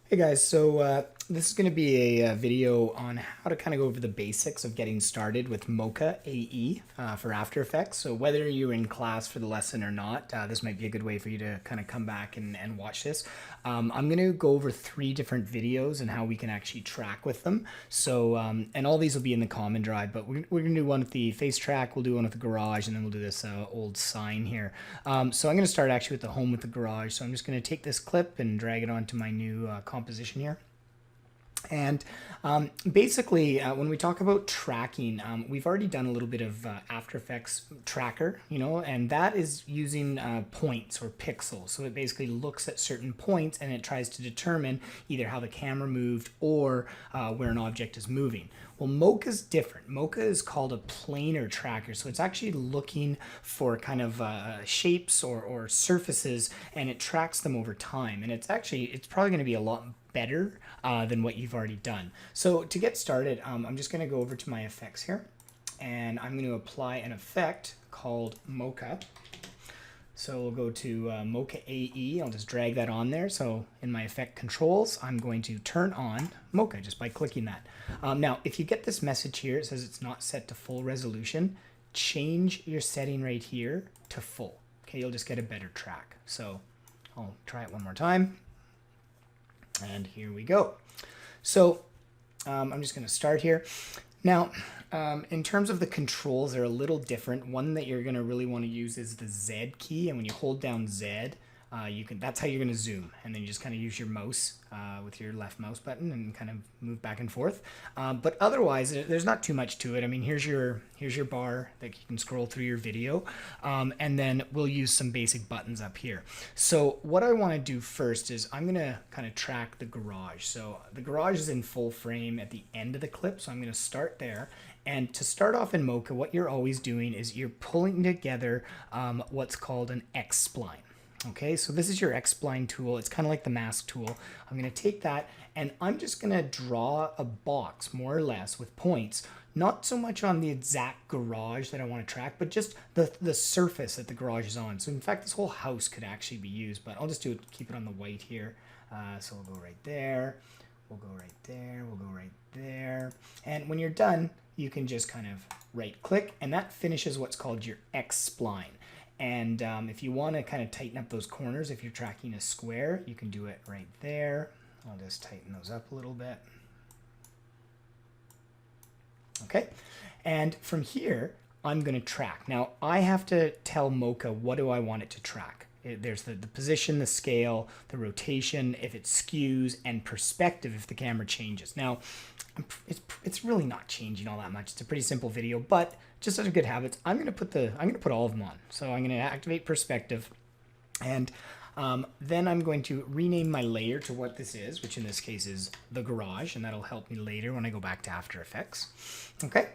Hey guys, so this is going to be a video on how to kind of go over the basics of getting started with Mocha AE for After Effects. So whether you're in class for the lesson or not, this might be a good way for you to kind of come back and watch this. I'm going to go over 3 different videos and how we can actually track with them. So, and all these will be in the common drive, but we're going to do one with the face track, we'll do one with the garage, and then we'll do this old sign here. So I'm going to start actually with the home with the garage. So I'm just going to take this clip and drag it onto my new composition here. And basically, when we talk about tracking, we've already done a little bit of After Effects tracker, and that is using points or pixels. So it basically looks at certain points and it tries to determine either how the camera moved or where an object is moving. Well, Mocha is different. Mocha is called a planar tracker. So it's actually looking for kind of shapes or surfaces, and it tracks them over time. And it's probably going to be a lot better than what you've already done. So to get started, I'm just going to go over to my effects here, and I'm going to apply an effect called Mocha. So we'll go to Mocha AE. I'll just drag that on there. So in my effect controls, I'm going to turn on Mocha just by clicking that. Now, if you get this message here, it says it's not set to full resolution, change your setting right here to full. Okay, you'll just get a better track. So I'll try it one more time. And here we go. So I'm just going to start here. Now, in terms of the controls, they're a little different. One that you're going to really want to use is the Z key. And when you hold down Z, that's how you're going to zoom. And then you just kind of use your mouse with your left mouse button and kind of move back and forth. But otherwise, there's not too much to it. I mean, here's your bar that you can scroll through your video. And then we'll use some basic buttons up here. So what I want to do first is I'm going to kind of track the garage. So the garage is in full frame at the end of the clip. So I'm going to start there. And to start off in Mocha, what you're always doing is you're pulling together what's called an X-spline. Okay, so this is your X-spline tool. It's kind of like the mask tool. I'm going to take that and I'm just going to draw a box more or less with points, not so much on the exact garage that I want to track, but just the surface that the garage is on. So in fact, this whole house could actually be used, but I'll just keep it on the white here. So we'll go right there. We'll go right there. We'll go right there. And when you're done, you can just kind of right click and that finishes what's called your X-spline. And if you want to kind of tighten up those corners, if you're tracking a square, you can do it right there. I'll just tighten those up a little bit. Okay, and from here, I'm going to track. Now, I have to tell Mocha what do I want it to track. There's the position, the scale, the rotation, if it skews, and perspective if the camera changes. Now, it's really not changing all that much. It's a pretty simple video, but just as a good habits, I'm going to put all of them on. So I'm going to activate perspective, and then I'm going to rename my layer to what this is, which in this case is the garage, and that'll help me later when I go back to After Effects. Okay,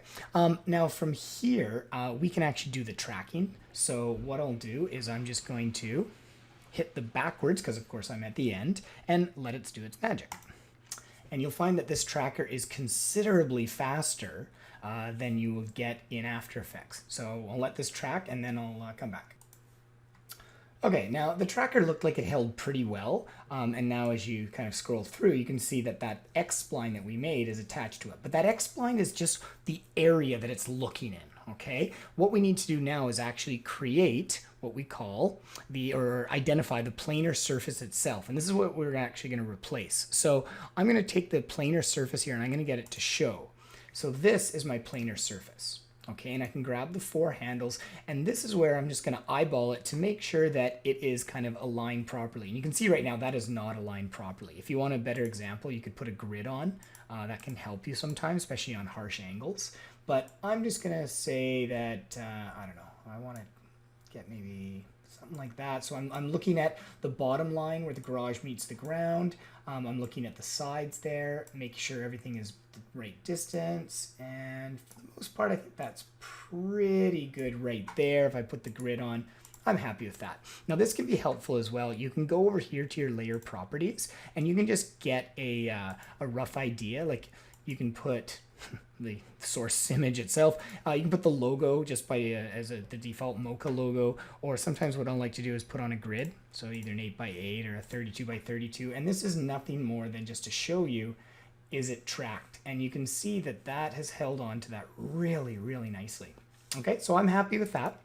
now from here, we can actually do the tracking. So what I'll do is I'm just going to hit the backwards, because of course I'm at the end, and let it do its magic. And you'll find that this tracker is considerably faster than you will get in After Effects. So I'll let this track and then I'll come back. Okay, now the tracker looked like it held pretty well, and now as you kind of scroll through, you can see that that X-spline that we made is attached to it. But that X-spline is just the area that it's looking in, okay? What we need to do now is actually create what we call or identify the planar surface itself, and this is what we're actually going to replace. So I'm going to take the planar surface here and I'm going to get it to show. So this is my planar surface. Okay, and I can grab the 4 handles, and this is where I'm just going to eyeball it to make sure that it is kind of aligned properly. And you can see right now that is not aligned properly. If you want a better example, you could put a grid on. That can help you sometimes, especially on harsh angles. But I'm just going to say that, I don't know, I want to get maybe something like that. So I'm looking at the bottom line where the garage meets the ground. I'm looking at the sides there, making sure everything is the right distance, and for the most part I think that's pretty good right there. If I put the grid on, I'm happy with that. Now this can be helpful as well. You can go over here to your layer properties and you can just get a rough idea. Like You can put the source image itself. You can put the logo just by the default Mocha logo, or sometimes what I like to do is put on a grid, so either an 8x8 or a 32x32, and this is nothing more than just to show you, is it tracked? And you can see that that has held on to that really, really nicely. Okay, so I'm happy with that.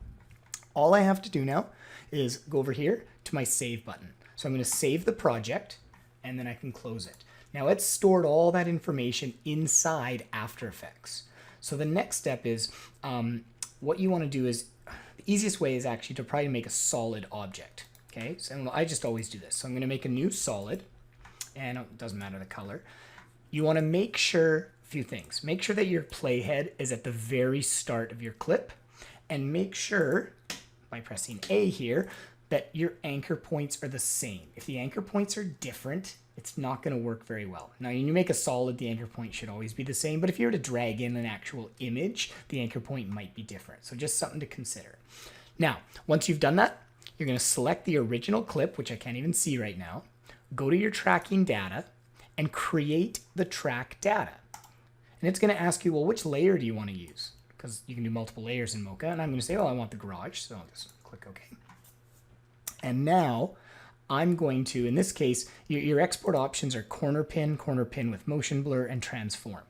All I have to do now is go over here to my save button. So I'm going to save the project, and then I can close it. Now it's stored all that information inside After Effects. So the next step is, what you want to do is, the easiest way is actually to probably make a solid object. Okay, so I just always do this. So I'm going to make a new solid, and it doesn't matter the color. You want to make sure a few things. Make sure that your playhead is at the very start of your clip, and make sure, by pressing A here, that your anchor points are the same. If the anchor points are different, it's not going to work very well. Now, when you make a solid, the anchor point should always be the same, but if you were to drag in an actual image, the anchor point might be different. So just something to consider. Now, once you've done that, you're going to select the original clip, which I can't even see right now, go to your tracking data, and create the track data. And it's going to ask you, well, which layer do you want to use? Because you can do multiple layers in Mocha, and I'm going to say, oh, I want the garage, so I'll just click OK. And now I'm going to, in this case, your export options are corner pin with motion blur, and transform.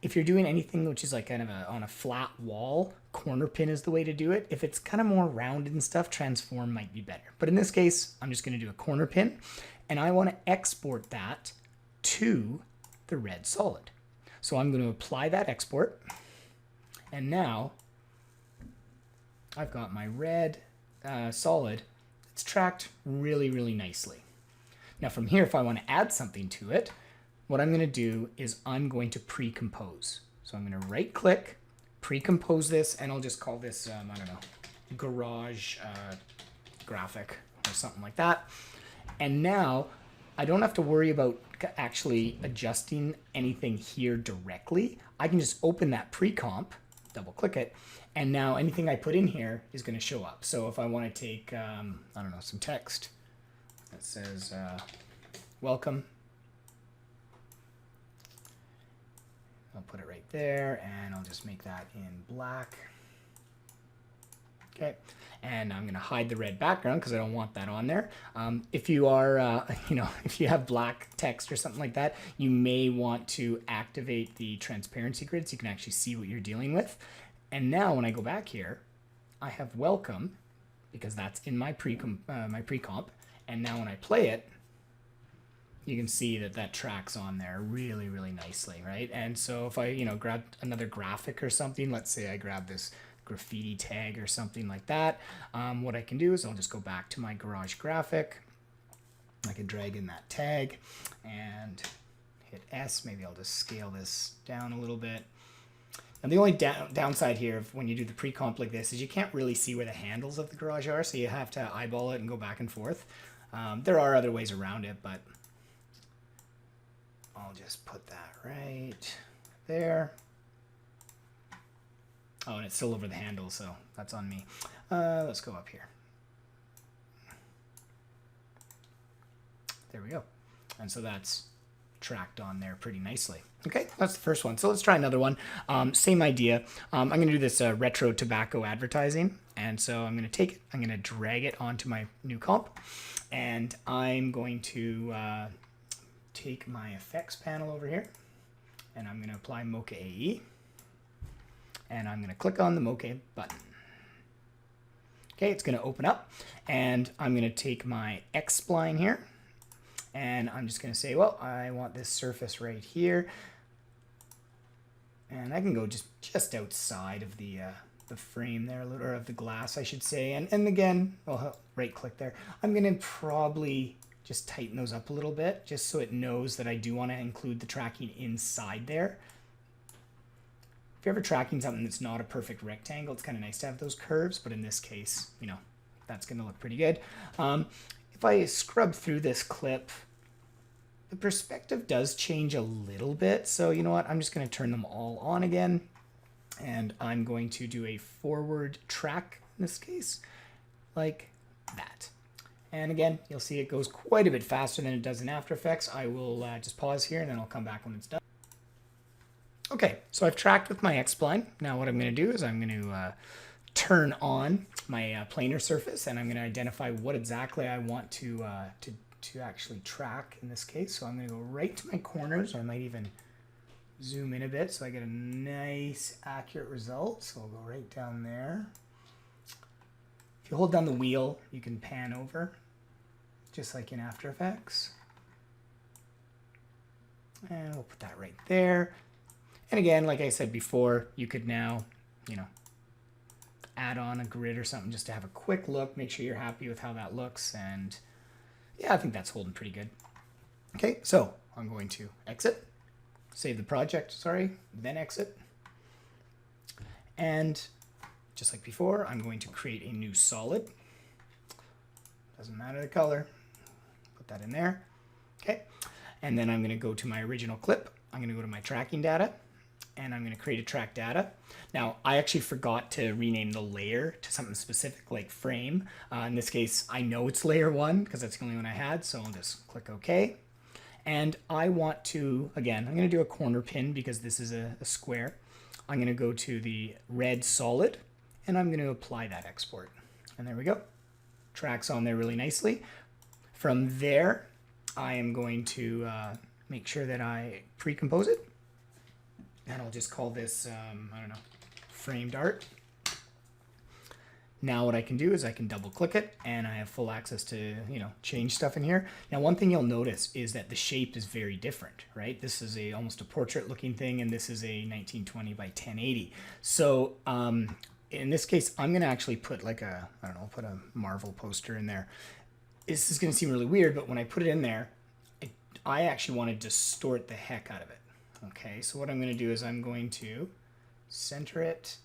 If you're doing anything which is like kind of on a flat wall, corner pin is the way to do it. If it's kind of more rounded and stuff, transform might be better. But in this case, I'm just going to do a corner pin, and I want to export that to the red solid. So I'm going to apply that export, and now I've got my red solid. It's tracked really, really nicely. Now from here, if I want to add something to it, what I'm going to do is I'm going to pre-compose. So I'm going to right click, pre-compose this, and I'll just call this, I don't know, garage graphic or something like that. And now I don't have to worry about actually adjusting anything here directly. I can just open that pre-comp, double click it, and now anything I put in here is going to show up. So if I want to take, I don't know, some text that says, welcome, I'll put it right there, and I'll just make that in black. Okay, and I'm going to hide the red background because I don't want that on there. If you are, if you have black text or something like that, you may want to activate the transparency grid so you can actually see what you're dealing with. And now when I go back here, I have welcome because that's in my pre-comp. And now when I play it, you can see that that tracks on there really, really nicely, right? And so if I, grab another graphic or something, let's say I grab this graffiti tag or something like that, what I can do is I'll just go back to my garage graphic. I can drag in that tag and hit S. Maybe I'll just scale this down a little bit. And the only downside here of when you do the pre-comp like this is you can't really see where the handles of the garage are, so you have to eyeball it and go back and forth. There are other ways around it, but I'll just put that right there. Oh, and it's still over the handle, so that's on me. Let's go up here. There we go. And so that's tracked on there pretty nicely. Okay, that's the first one. So let's try another one. Same idea. I'm going to do this retro tobacco advertising. And so I'm going to take it, I'm going to drag it onto my new comp, and I'm going to take my effects panel over here, and I'm going to apply Mocha AE, and I'm going to click on the Mocha button. Okay, it's going to open up, and I'm going to take my X spline here, and I'm just going to say, well, I want this surface right here, and I can go just outside of the frame there, or of the glass, I should say, and again, well, right click there. I'm going to probably just tighten those up a little bit, just so it knows that I do want to include the tracking inside there. If you're ever tracking something that's not a perfect rectangle, it's kind of nice to have those curves, but in this case, that's going to look pretty good. If I scrub through this clip, the perspective does change a little bit, so you know what, I'm just going to turn them all on again, and I'm going to do a forward track in this case, like that. And again, you'll see it goes quite a bit faster than it does in After Effects. I will just pause here, and then I'll come back when it's done. Okay, so I've tracked with my X-spline. Now what I'm going to do is I'm going to turn on my planar surface, and I'm going to identify what exactly I want to actually track in this case. So I'm going to go right to my corners. I might even zoom in a bit so I get a nice accurate result. So I'll go right down there. If you hold down the wheel, you can pan over, just like in After Effects. And we'll put that right there. And again, like I said before, you could now, add on a grid or something just to have a quick look, make sure you're happy with how that looks. And yeah, I think that's holding pretty good. Okay, so I'm going to exit, save the project, then exit. And just like before, I'm going to create a new solid. Doesn't matter the color. Put that in there. Okay, and then I'm going to go to my original clip. I'm going to go to my tracking data, and I'm going to create a track data. Now, I actually forgot to rename the layer to something specific like frame. In this case, I know it's layer 1 because that's the only one I had, so I'll just click OK. And I want to, again, I'm going to do a corner pin because this is a square. I'm going to go to the red solid, and I'm going to apply that export. And there we go. Tracks on there really nicely. From there, I am going to make sure that I pre-compose it. And I'll just call this, I don't know, framed art. Now what I can do is I can double click it, and I have full access to, change stuff in here. Now one thing you'll notice is that the shape is very different, right? This is almost a portrait looking thing, and this is a 1920 by 1080. So in this case, I'm gonna actually put like put a Marvel poster in there. This is gonna seem really weird, but when I put it in there, I actually want to distort the heck out of it. Okay, so what I'm going to do is I'm going to center it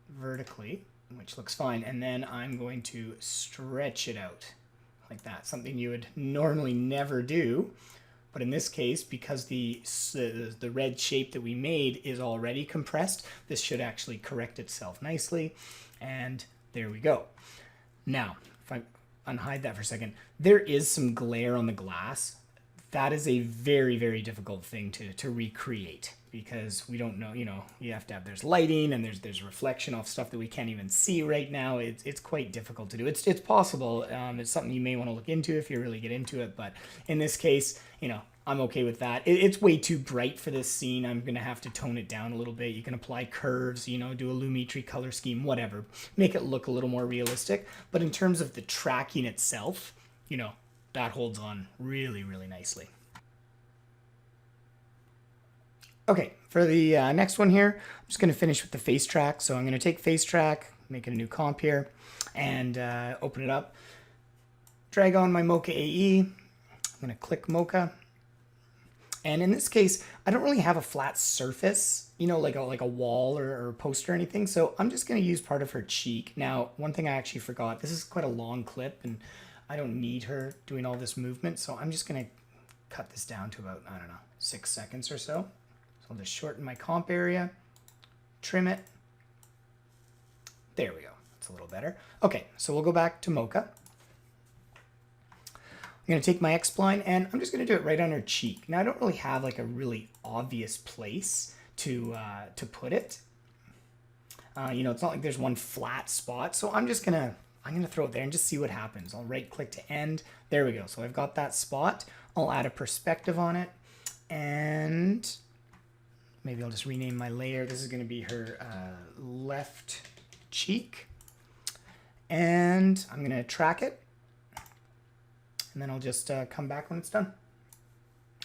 vertically, which looks fine, and then I'm going to stretch it out like that, something you would normally never do. But in this case, because the red shape that we made is already compressed, this should actually correct itself nicely, and there we go. Now, if I unhide that for a second, there is some glare on the glass. That is a very, very difficult thing to recreate because we don't know, you have to have, there's lighting and there's reflection off stuff that we can't even see right now. It's quite difficult to do. It's possible. It's something you may want to look into if you really get into it. But in this case, I'm okay with that. It's way too bright for this scene. I'm going to have to tone it down a little bit. You can apply curves, do a Lumetri color scheme, whatever. Make it look a little more realistic. But in terms of the tracking itself, that holds on really, really nicely. Okay, for the next one here, I'm just going to finish with the face track. So I'm going to take face track, make it a new comp here, and open it up. Drag on my Mocha AE. I'm going to click Mocha. And in this case, I don't really have a flat surface, like a wall or a poster or anything. So I'm just going to use part of her cheek. Now, one thing I actually forgot, this is quite a long clip, and I don't need her doing all this movement, so I'm just going to cut this down to about, 6 seconds or so. So I'll just shorten my comp area, trim it. There we go. That's a little better. Okay, so we'll go back to Mocha. I'm going to take my X-spline, and I'm just going to do it right on her cheek. Now, I don't really have like a really obvious place to put it. It's not like there's one flat spot, so I'm going to throw it there and just see what happens. I'll right click to end. There we go. So I've got that spot. I'll add a perspective on it, and maybe I'll just rename my layer. This is going to be her left cheek, and I'm going to track it, and then I'll just come back when it's done.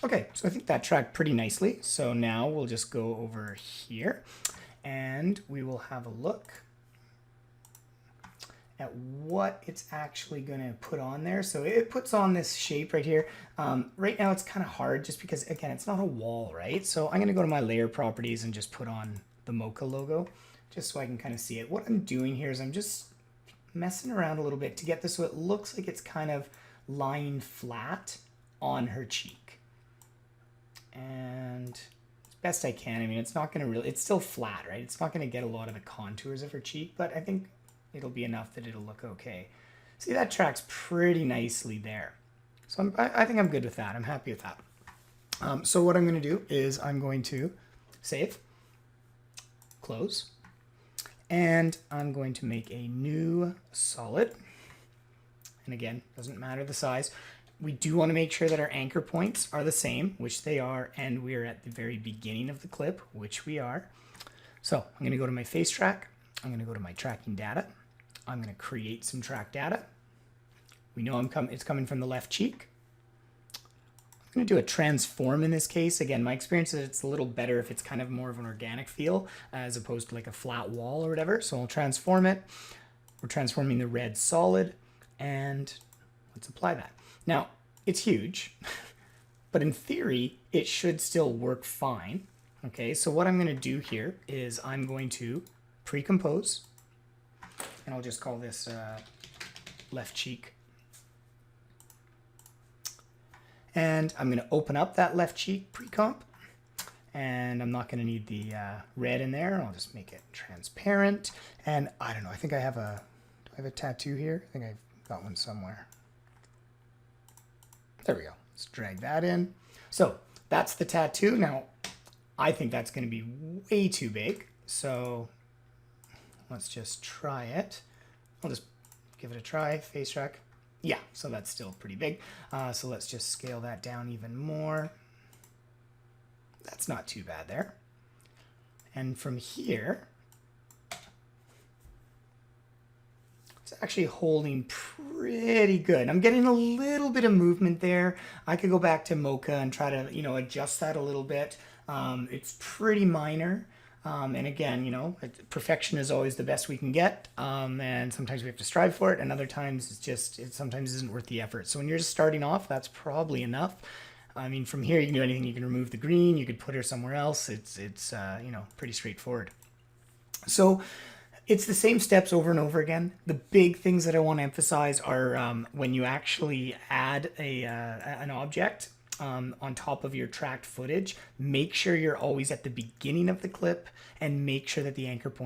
Okay, so I think that tracked pretty nicely. So now we'll just go over here, and we will have a look at what it's actually going to put on there. So it puts on this shape right here. Right now it's kind of hard just because, again, it's not a wall, right? So I'm going to go to my layer properties and just put on the Mocha logo just so I can kind of see it. What I'm doing here is I'm just messing around a little bit to get this so it looks like it's kind of lying flat on her cheek. And as best I can, I mean, it's not going to really, it's still flat, right? It's not going to get a lot of the contours of her cheek, but I think it'll be enough that it'll look okay. See, that tracks pretty nicely there. So I think I'm good with that. I'm happy with that. So what I'm going to do is I'm going to save. close. And I'm going to make a new solid. And again, doesn't matter the size. We do want to make sure that our anchor points are the same, which they are, and we're at the very beginning of the clip, which we are. So I'm going to go to my face track. I'm going to go to my tracking data. I'm going to create some track data. We know it's coming from the left cheek. I'm going to do a transform in this case. Again, my experience is it's a little better if it's kind of more of an organic feel as opposed to like a flat wall or whatever. So I'll transform it. We're transforming the red solid, and let's apply that. Now, it's huge, but in theory, it should still work fine. Okay, so what I'm going to do here is I'm going to pre-compose, and I'll just call this left cheek. And I'm going to open up that left cheek pre-comp, and I'm not going to need the red in there. I'll just make it transparent. And I don't know, I think I have do I have a tattoo here? I think I've got one somewhere. There we go. Let's drag that in. So that's the tattoo. Now, I think that's going to be way too big. So let's just try it. I'll just give it a try. Face track. Yeah, so that's still pretty big. So let's just scale that down even more. That's not too bad there. And from here, it's actually holding pretty good. I'm getting a little bit of movement there. I could go back to Mocha and try to, adjust that a little bit. It's pretty minor. And again, perfection is always the best we can get. And sometimes we have to strive for it. And other times it sometimes isn't worth the effort. So when you're just starting off, that's probably enough. I mean, from here, you can do anything. You can remove the green. You could put her somewhere else. It's pretty straightforward. So it's the same steps over and over again. The big things that I want to emphasize are when you actually add an object on top of your tracked footage, make sure you're always at the beginning of the clip and make sure that the anchor point